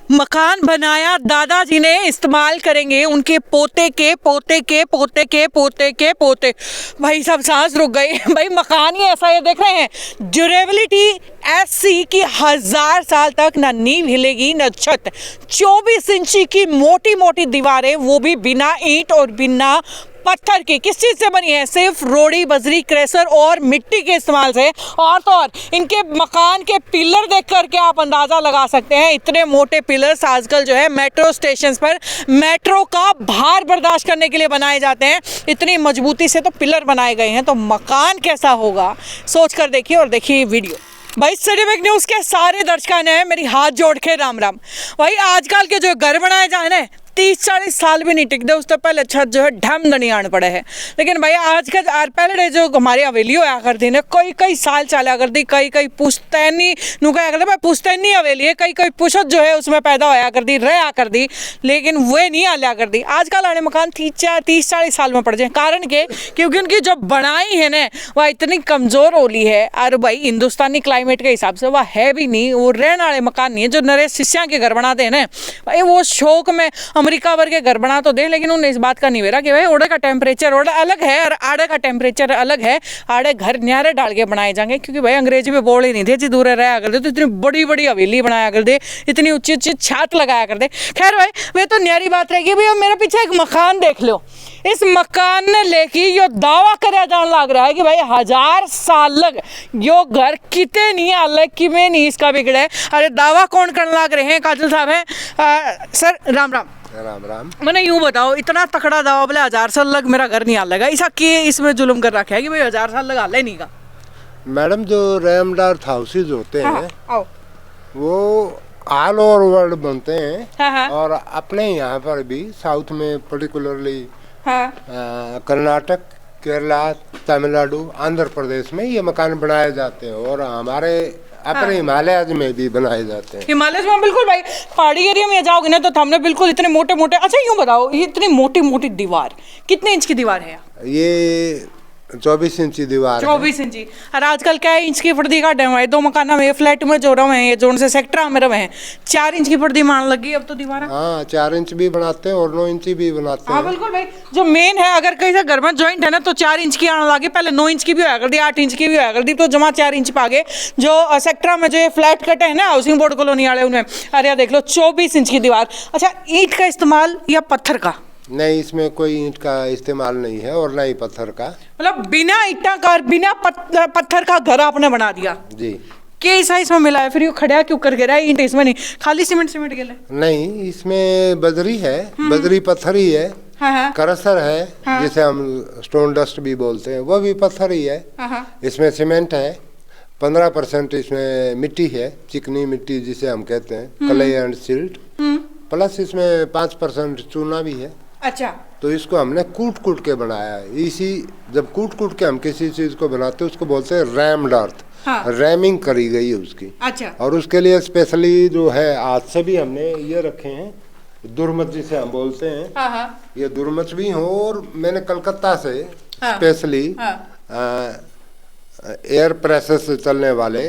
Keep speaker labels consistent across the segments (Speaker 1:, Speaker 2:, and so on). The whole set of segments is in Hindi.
Speaker 1: मकान बनाया दादाजी ने, इस्तेमाल करेंगे उनके पोते के पोते के पोते के पोते के पोते। भाई सब सांस रुक गई। भाई मकान ही ऐसा है, देख रहे हैं ड्यूरेबिलिटी ऐसी कि 1000 साल तक ना नींव हिलेगी ना छत। 24 इंची की मोटी मोटी दीवारें, वो भी बिना ईंट और बिना पत्थर की। किस चीज से बनी है? सिर्फ रोड़ी बजरी क्रेशर और मिट्टी के इस्तेमाल से। और तो और इनके मकान के पिलर देख करके आप अंदाजा लगा सकते हैं, इतने मोटे पिलर्स आजकल जो है मेट्रो स्टेशन पर मेट्रो का भार बर्दाश्त करने के लिए बनाए जाते हैं। इतनी मजबूती से तो पिलर बनाए गए हैं, तो मकान कैसा होगा सोच कर देखिए। और देखिए ये वीडियो। भाई सिटीमेक न्यूज़ के सारे दर्शकों ने मेरी हाथ जोड़ के राम राम। भाई आजकल के जो घर बनाए जाए ना 30-40 साल भी नहीं टिकते, उससे पहले छत जो है ढम दनियान पड़े है। लेकिन भाई आज का पहले जो हमारी हवेली होया करती ना, कई साल चला करती, कई पुश्तैनी नु क्या करते भाई, पुश्तैनी हवेली है, कई पुशत जो है उसमें पैदा होया करती, रहा करती, लेकिन वे नहीं आलिया करती। आजकल आने मकान 30-40 साल में पड़ जाए। कारण के क्योंकि उनकी जो बनाई है ना वह इतनी कमज़ोर होली है। और भाई हिंदुस्तानी क्लाइमेट के हिसाब से वह है भी नहीं, वो रहने वाले मकान नहीं है। जो नरे शिष्या के घर बनाते हैं ना भाई, वो शौक में अमेरिका भर के घर बना तो दे, लेकिन उन्हें इस बात का नहीं वेरा कि भाई ओडे का टेम्परेचर ओडे अलग है और आड़े का टेम्परेचर अलग है। आड़े घर न्यारे डाल के बनाए जाएंगे, क्योंकि भाई अंग्रेजी में बोल ही नहीं थे जी, दूर रहा कर दे तो इतनी बड़ी बड़ी हवेली बनाया कर दे, इतनी ऊंची ऊंची छत लगाया कर दे। खैर भाई वे तो न्यारी बात रहेगी। भाई मेरे पीछे एक मकान देख लो, इस मकान ने लेके यो दावा कराया जान लग रहा है कि भाई 1000 साल लग यो घर कितने नहीं अलग कि में नहीं इसका बिगड़े। अरे दावा कौन करने लग रहे हैं? काजल साहब हैं। सर राम राम।
Speaker 2: राम राम।
Speaker 1: मैंने यूं बताओ, इतना तकड़ा दावा बोले 1000 साल लग मेरा घर नहीं आलेगा, ऐसा कि इसमें जुल्म कर रखा है कि भाई 1000 साल लगा ले नहीं का?
Speaker 2: मैडम जो रैमडार्थ हाउसेज होते हैं
Speaker 1: आओ।
Speaker 2: वो ऑल ओवर वर्ल्ड बनते हैं।
Speaker 1: हाँ।
Speaker 2: और अपने यहाँ पर भी साउथ में पर्टिकुलरली
Speaker 1: हाँ।
Speaker 2: कर्नाटक, केरला, तमिलनाडु, आंध्र प्रदेश में ये मकान बनाए जाते हैं। और हमारे अपने हिमालय में भी बनाए जाते हैं।
Speaker 1: हिमालय में बिल्कुल भाई, पहाड़ी एरिया में जाओगे ना तो हमने बिल्कुल इतने मोटे मोटे। अच्छा यूं बताओ, ये इतनी मोटी मोटी दीवार कितने इंच की दीवार है?
Speaker 2: ये 24 इंची दीवार
Speaker 1: 24 इंची। और आजकल क्या इंच की फर्दी काटे हुए हैं, 2 मकान में फ्लैट में जो रहे हैं, ये जोन से सेक्टर में रहे हैं, 4 इंच की फर्दी मान लगी अब तो दीवार।
Speaker 2: हाँ 4 इंच भी बनाते हैं और 9 इंची भी बनाते हैं।
Speaker 1: हाँ बिल्कुल भाई, जो मेन है अगर कहीं से घर में जॉइंट है ना तो 4 इंच की आने लगी, पहले 9 इंच की भी होया कर दी, 8 इंच की भी होया कर दी, तो जमा 4 इंच पा गए। जो सेक्टर में जो ये फ्लैट कटे हैं ना हाउसिंग बोर्ड कॉलोनी वाले, उन्हें अरे देख लो 24 इंच की दीवार। अच्छा ईंट का इस्तेमाल या पत्थर का?
Speaker 2: नहीं, इसमें कोई ईंट का इस्तेमाल नहीं है और ना ही पत्थर का।
Speaker 1: मतलब बिना ईंटा का, बिना पत्थर का घर आपने बना दिया
Speaker 2: जी।
Speaker 1: के साइज में मिला है? फिर ये खड़ा क्यों कर गिरा है? ईंट इसमें नहीं, खाली सीमेंट गेले?
Speaker 2: नहीं, इसमें बजरी है, बजरी पत्थर ही है।
Speaker 1: हाँ।
Speaker 2: करसर है, जिसे हम स्टोन डस्ट भी बोलते हैं, वो भी पत्थर ही है। इसमें सीमेंट है, 15% इसमें मिट्टी है, चिकनी मिट्टी जिसे हम कहते हैं, क्ले एंड सिल्ट, प्लस इसमें 5% चूना भी है।
Speaker 1: अच्छा।
Speaker 2: तो इसको हमने कूट के बनाया है। इसी जब कूट के हम किसी चीज को बनाते हैं उसको बोलते हैं रैमडार्थ। रैमिंग करी गई है उसकी।
Speaker 1: अच्छा।
Speaker 2: और उसके लिए स्पेशली जो है आज से भी हमने ये रखे हैं दुर्मत जिसे हम बोलते हैं। ये दुर्मत भी हो। और मैंने कलकत्ता से स्पेशली एयर प्रेशर से चलने वाले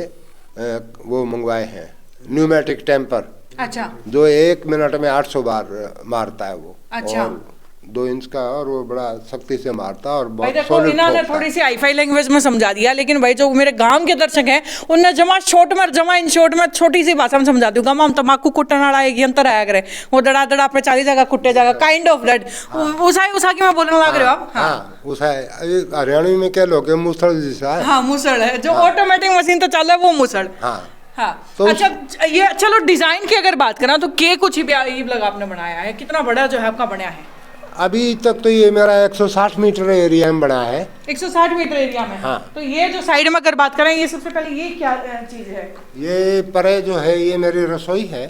Speaker 2: वो मंगवाए हैं, न्यूमेटिक टेम्पर।
Speaker 1: अच्छा।
Speaker 2: जो 1 मिनट में 800 बार मारता है वो।
Speaker 1: अच्छा।
Speaker 2: और 2 इंच का, और वो बड़ा सख्ती से मारता है और बहुत
Speaker 1: सॉलिड इन्होंने थोड़ी सी हाईफाई लैंग्वेज में समझा दिया, लेकिन भाई जो मेरे गांव के दर्शक हैं उनने जमा शॉर्ट में छोटी सी भाषा में समझा दूंगा। हम तम्बाकू कुटन वाला एक यंत्र आया करे, वो दड़ा पे 40 जगह कुटे जाएगा, काइंड ऑफ दैट। उसा की मैं बोलने लग रहे हो आप?
Speaker 2: हाँ उसा हरियाणवी में क्या लोग मुसड़ जैसा है।
Speaker 1: हाँ मुसड़ है, जो ऑटोमेटिक मशीन तो चल रहा है वो मुसड़। हाँ। तो अच्छा ये चलो डिजाइन की अगर बात करें तो के कुछ ही लगा आपने बनाया है, कितना बड़ा जो है आपका बनाया है?
Speaker 2: अभी तक तो ये मेरा 160 मीटर एरिया में बना है।
Speaker 1: 160 मीटर एरिया में। हाँ। तो ये जो साइड में अगर बात करें, ये सबसे पहले ये क्या चीज है?
Speaker 2: ये परे जो है ये मेरी रसोई है।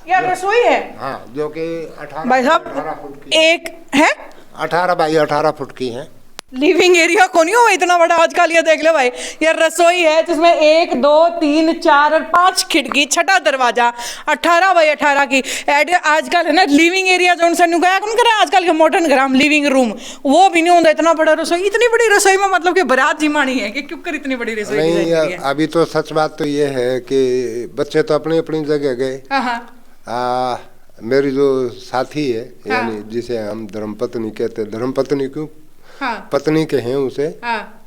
Speaker 1: यार रसोई है?
Speaker 2: हाँ, जो कि 18
Speaker 1: भाई साहब
Speaker 2: 18 फुट की
Speaker 1: एक है,
Speaker 2: 18 बाई 18 फुट की है।
Speaker 1: लिविंग एरिया को नहीं हो इतना बड़ा आजकल। ये देख लो भाई, ये रसोई है जिसमें 1 2 3 4 और 5 खिड़की, 6 दरवाजा, 18 बाई 18 की। आजकल है ना लिविंग एरिया जो उनसे नुकाया कौन करे, आजकल के मॉडर्न घर हम लिविंग रूम वो भी नहीं होता इतना बड़ा रसोई। इतनी बड़ी रसोई में मतलब कि बारात जिमानी है कि क्यों कर इतनी बड़ी रसोई?
Speaker 2: नहीं, अभी तो सच बात तो ये है कि बच्चे तो अपनी अपनी जगह गए मेरी जो साथी है, यानी जिसे हम धर्मपत्नी कहते हैं, धर्मपत्नी क्यों, पत्नी के हैं उसे,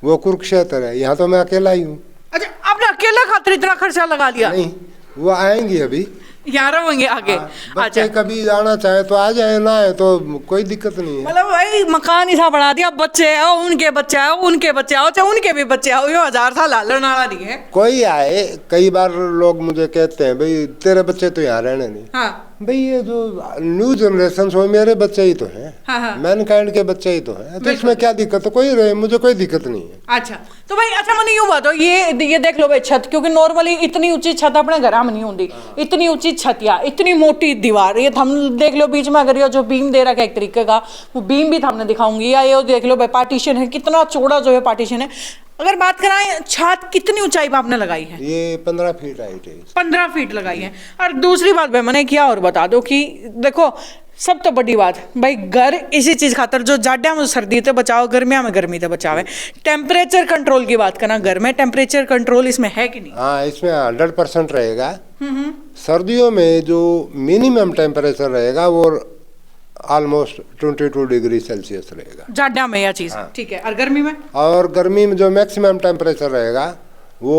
Speaker 2: वो कुरुक्षेत्र है। यहाँ तो मैं अकेला ही हूँ।
Speaker 1: अच्छा, आपने अकेला खातिर इतना खर्चा लगा लिया?
Speaker 2: नहीं, वो आएंगी अभी,
Speaker 1: 11 होंगे आगे।
Speaker 2: बच्चे
Speaker 1: अच्छा,
Speaker 2: कभी जाना चाहे तो आ जाए, ना है तो कोई दिक्कत नहीं है।
Speaker 1: मतलब भाई मकान ऐसा बना दिया, बच्चे आओ उनके बच्चे आओ, उनके बच्चे आओ चाहे उनके भी बच्चे आओ, ये 1000 साल लालर नाला नहीं है।
Speaker 2: कोई आए, कई बार लोग मुझे कहते हैं भाई तेरे बच्चे तो यहाँ रहने नहीं।
Speaker 1: हाँ।
Speaker 2: भाई ये जो न्यू जनरेशन हो, मेरे बच्चे ही तो हैं, मैनकाइंड के बच्चे ही तो हैं, तो इसमें क्या दिक्कत है? कोई रहे, मुझे कोई दिक्कत नहीं है।
Speaker 1: अच्छा, तो भाई अच्छा मैंने यूं बात हो, ये देख लो भाई छत, क्योंकि नॉर्मली इतनी ऊंची छत अपने घर में नहीं होती, इतनी ऊंची छत या इतनी मोटी दीवार, ये हम देख लो बीच में अगर ये जो बीम दे रखा है एक तरीके का, वो बीम भी हमने दिखाऊंगी, या ये देख लो भाई पार्टीशन है, कितना चौड़ा जो है पार्टीशन है। अगर बात कराएं छत कितनी ऊंचाई पे आपने लगाई है?
Speaker 2: ये 15 फीट हाइट है।
Speaker 1: 15 फीट लगाई है। और दूसरी बात भाई मैंने क्या और बता दो कि देखो सब तो बड़ी बात भाई, घर इसी चीज खातर जो जाड्या में सर्दी से बचाओ, गर्मिया में गर्मी से बचावे। टेम्परेचर कंट्रोल की बात करना, घर में टेम्परेचर कंट्रोल इसमें है कि नहीं?
Speaker 2: हाँ, इसमें 100% रहेगा। सर्दियों में जो मिनिमम टेम्परेचर रहेगा वो ऑलमोस्ट 22 डिग्री सेल्सियस रहेगा
Speaker 1: जाड्या में यह चीज।
Speaker 2: हाँ।
Speaker 1: ठीक है, और गर्मी में?
Speaker 2: और गर्मी में जो मैक्सिमम टेम्परेचर रहेगा वो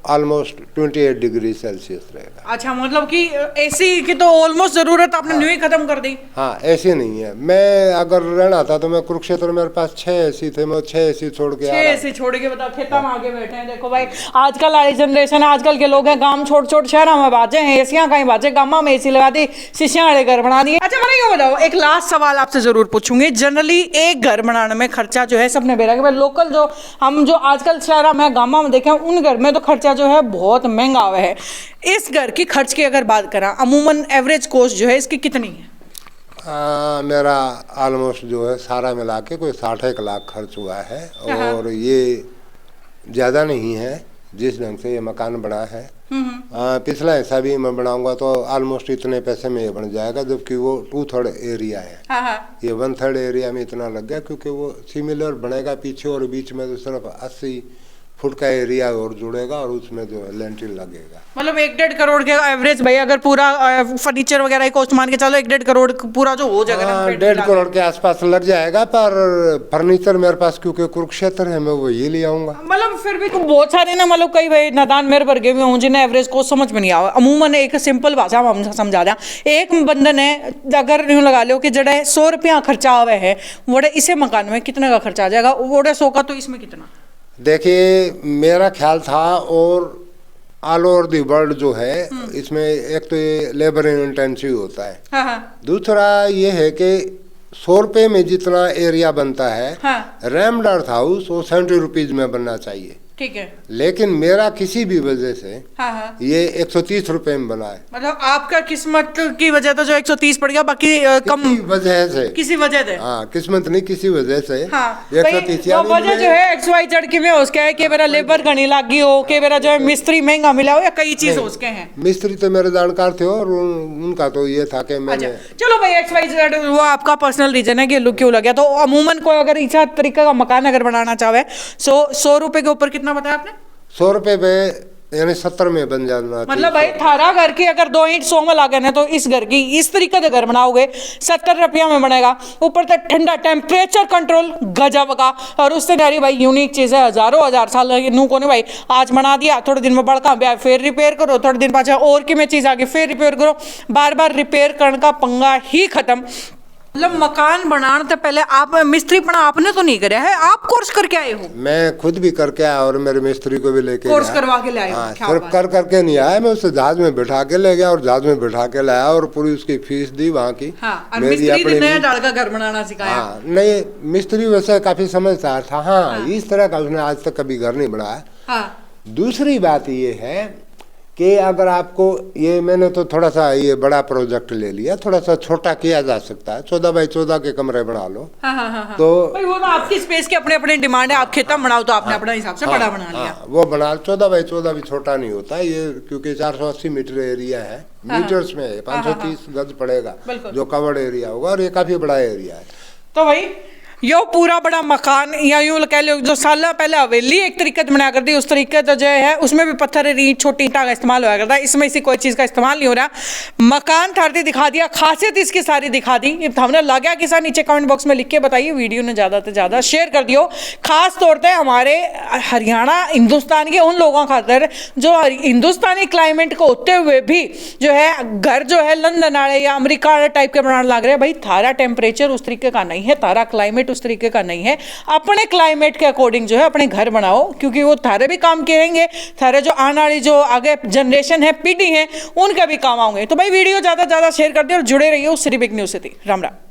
Speaker 2: ऑलमोस्ट 28 डिग्री सेल्सियस रहेगा।
Speaker 1: अच्छा, मतलब कि एसी की तो ऑलमोस्ट जरूरत आपने न्यू ही खत्म कर दी।
Speaker 2: हाँ, ऐसे नहीं है। मैं अगर रहना था तो मैं कुरुक्षेत्र में, मेरे पास 6 एसी थे, मैं 6 एसी छोड़ के
Speaker 1: 6 एसी छोड़ के बताओ खेता में आगे बैठे हैं। देखो भाई आजकल वाली जनरेशन है, आजकल के लोग हैं, गांव छोड़ छोड़ शहरों में बाजे हैं, एसियां कहीं बाजे, गांव में एसी लगा दी, शीशियां वाले घर बना दिए। अच्छा मैंने ये बताओ, एक लास्ट सवाल आपसे जरूर पूछूंगी, जनरली एक घर बनाने में खर्चा जो है सबने बेरा के लोकल जो हम जो आजकल शहर में गांव में देखे उन घर में तो खर्चा जो है बहुत महंगा हुआ है। इस घर की खर्च की अगर बात करें, अमूमन एवरेज कॉस्ट जो है इसकी कितनी है?
Speaker 2: मेरा ऑलमोस्ट जो है सारा मिला के कोई 60 लाख खर्च हुआ है, और ये ज़्यादा नहीं है जिस ढंग से ये मकान बना है। पिछला हिस्सा भी मैं बनाऊंगा तो ऑलमोस्ट इतने पैसे में ये बन जाएगा, जबकि वो 2/3 एरिया है। ये 1/3 एरिया में इतना लग गया, क्योंकि वो सिमिलर बनेगा पीछे और बीच में तो सिर्फ 80 फुट का एरिया और जुड़ेगा, और उसमें जो है लेंटिल लगेगा।
Speaker 1: मतलब 1-1.5 करोड़ के एवरेज भाई, अगर पूरा फर्नीचर वगैरह की कॉस्ट मान के चलो 1-1.5 करोड़ पूरा जो हो जाएगा।
Speaker 2: 1.5 करोड़ के आसपास लग जाएगा, पर फर्नीचर मेरे पास क्योंकि कुरुक्षेत्र है, मैं वही ले आऊंगा।
Speaker 1: मतलब फिर भी बहुत सारे ना, मतलब कई भाई नादान मेरे वर्गे में हूँ जिन्हें एवरेज को समझ में नहीं आवा। अमूमन एक सिंपल भाषा में हम समझा दें, एक बंधन है अगर यूँ लगा लो कि जड़ा 100 रुपया खर्चा आवे है, वो इसे मकान में कितने का खर्चा आ जाएगा, वो 100 का, तो इसमें कितना?
Speaker 2: देखिए मेरा ख्याल था, और ऑल ओवर दी वर्ल्ड जो है इसमें एक तो ये लेबर इंटेंसिव होता है, दूसरा ये है कि 100 रुपये में जितना एरिया बनता है, रैमडर्थ हाउस वो 70 रुपीज में बनना चाहिए।
Speaker 1: ठीक है,
Speaker 2: लेकिन मेरा किसी भी वजह से ये 130 रुपए में बना है।
Speaker 1: मतलब आपका किस्मत की वजह तो जो 130 पड़ गया, बाकी कम
Speaker 2: वजह से,
Speaker 1: किसी वजह से।
Speaker 2: हाँ, किस्मत नहीं, किसी वजह से।
Speaker 1: 130 वजह जो है XYZ की में उसके है कि मेरा लेबर घनी लागी हो, कि मेरा जो है मिस्त्री महंगा मिला हो, या कई चीज उसके हैं।
Speaker 2: मिस्त्री तो मेरे जानकार थे, और उनका तो ये था कि मैंने
Speaker 1: चलो भाई XYZ वो आपका पर्सनल रीजन है कि लुक क्यों लगा। तो अमूमन कोई अगर इस तरीके का मकान अगर बनाना चाहे, 100 रुपए के ऊपर कितना बताया आपने?
Speaker 2: 100 रुपए पे यानी 70 में बन जाना।
Speaker 1: मतलब भाई थारा घर की अगर 2 ईंट 100 में लागन है, तो इस घर की इस तरीके से घर बनाओगे 70 रुपया में बनेगा। ऊपर तक ठंडा, टेम्परेचर कंट्रोल गजब का, और उससे नारी भाई यूनिक चीज है, हजारों हजार साल नू को नहीं भाई, आज बना दिया थोड़े दिन में बड़का ब्याह फिर रिपेयर करो, थोड़े दिन पाछा और की में चीज आगे फिर रिपेयर करो, बार बार रिपेयर करने का पंगा ही खत्म। मतलब मकान बनाने से पहले आप मिस्त्रीपना आपने तो नहीं कराया है, आप कोर्स करके आए हो?
Speaker 2: मैं खुद भी करके आया, और मेरे मिस्त्री को भी लेके
Speaker 1: कोर्स करवा के ले आए।
Speaker 2: हाँ, सिर्फ करके नहीं आया, मैं उसे जहाज में बिठा के ले गया, और जहाज में बिठा के लाया, और पूरी उसकी फीस दी वहाँ की।
Speaker 1: मेरी अपनी नया डाल का घर बनाना सिखाया।
Speaker 2: हाँ, नहीं, मिस्त्री वैसे काफी समझदार था। हाँ, इस तरह का उसने आज तक कभी घर नहीं बनाया। दूसरी बात ये है कि अगर आपको ये, मैंने तो थोड़ा सा ये बड़ा प्रोजेक्ट ले लिया, थोड़ा सा छोटा किया जा सकता है, 14 बाई 14 के कमरे बना लो। तो
Speaker 1: भाई वो तो आपकी स्पेस के अपने अपने डिमांड है, आप खेता बनाओ तो आपने अपने हिसाब से बड़ा बना लिया।
Speaker 2: वो बना 14 बाई 14 भी छोटा नहीं होता ये, क्योंकि 480 मीटर एरिया है, मीटर्स में 530 गज पड़ेगा जो कवर्ड एरिया होगा, और ये काफी बड़ा एरिया है।
Speaker 1: तो भाई यो पूरा बड़ा मकान या यूं कह लो जो साल पहले हवेली एक तरीके से बनाया करती, उस तरीके तो जो है उसमें भी पत्थर ईंट छोटी ईंटा का इस्तेमाल होया करता है, इसमें इसी कोई चीज़ का इस्तेमाल नहीं हो रहा। मकान थारती दिखा दिया, खासियत इसकी सारी दिखा दी। हमने लग गया कि सर नीचे कमेंट बॉक्स में लिख के बताइए, वीडियो ने ज़्यादा से ज़्यादा शेयर कर दियो, खास तौर पर हमारे हरियाणा हिंदुस्तान के उन लोगों खातर जो हिंदुस्तानी क्लाइमेट को होते हुए भी जो है घर जो है लंदन वाले या अमेरिका वाले टाइप के बनाने लग रहे हैं। भाई थारा टेम्परेचर उस तरीके का नहीं है, तारा क्लाइमेट उस तरीके का नहीं है। अपने क्लाइमेट के अकॉर्डिंग जो है अपने घर बनाओ, क्योंकि वो थारे भी काम करेंगे, थारे जो आने वाली जो आगे जनरेशन है, पीढ़ी है, उनका भी काम आएंगे। तो भाई वीडियो ज़्यादा से ज़्यादा शेयर कर दिए और जुड़े रहिए उस सिटी बिग न्यूज़ से। राम राम।